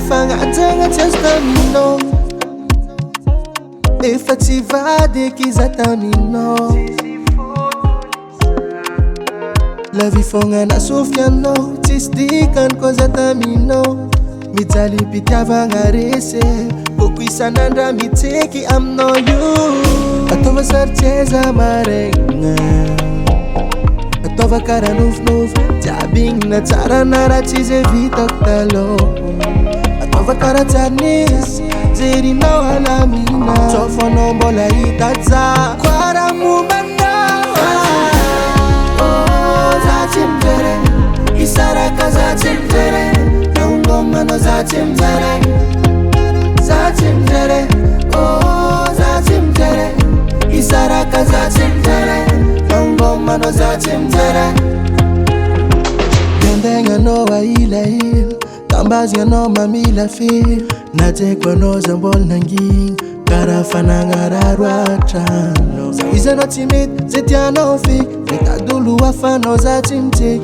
fangatagna tsy azo taminao. Efa tsy vady eky za taminao. La vie fogna nasofianao, tsisy dikany koa za taminao. Mijaly mpitiavagna resy, koko isan'andra mitseky aminao io. Ataova saritseza maraigna, ataova karaha nofinofy, jiabigna tsara na raha tsy zay vitako taloha. Ataova karaha tsarnisy, jerinao halamina, tsofanao mbola hita za koa raha mombanao. Za tsy mijery, isaraka za tsy mijery, naongomano za tsy mijery. Za tsy mijery, za tsy mijery, isaraka za tsy mijery, naongomano za tsy mijery. Gandagnanao ailahila, tambazignanao mamila fil, najeko anao za mbola nangigny, karaha fanagnararo atrano. Za izanao tsy mety, zay tianao feky, mitadolo hafanao za tsy mitseky.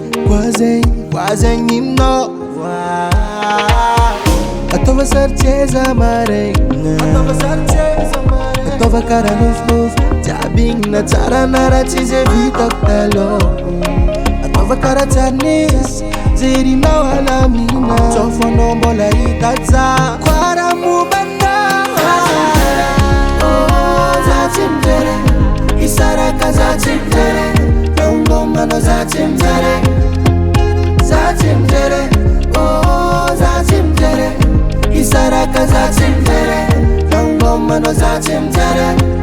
Kwa zegny ninao. Ataova saritseza maraigna, ataova karaha nofinofy, jiabigna tsara na raha tsy zay vitako taloha. Ataova karaha tsarnisy, jerinao halamina, tsofanao mbola hita za koa raha mombanao. Za tsy mijery, isaraka za tsy mijery, naongomano za tsy mijery. Za tsy mijery, za tsy mijery, isaraka za tsy mijery, naongomano za tsy mijery.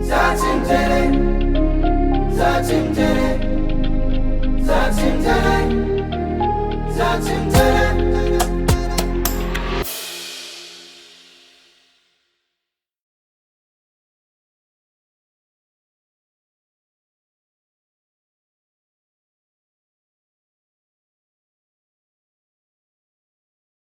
Za tsy mijery, za tsy mijery, za tsy mijery, za tsy mijery.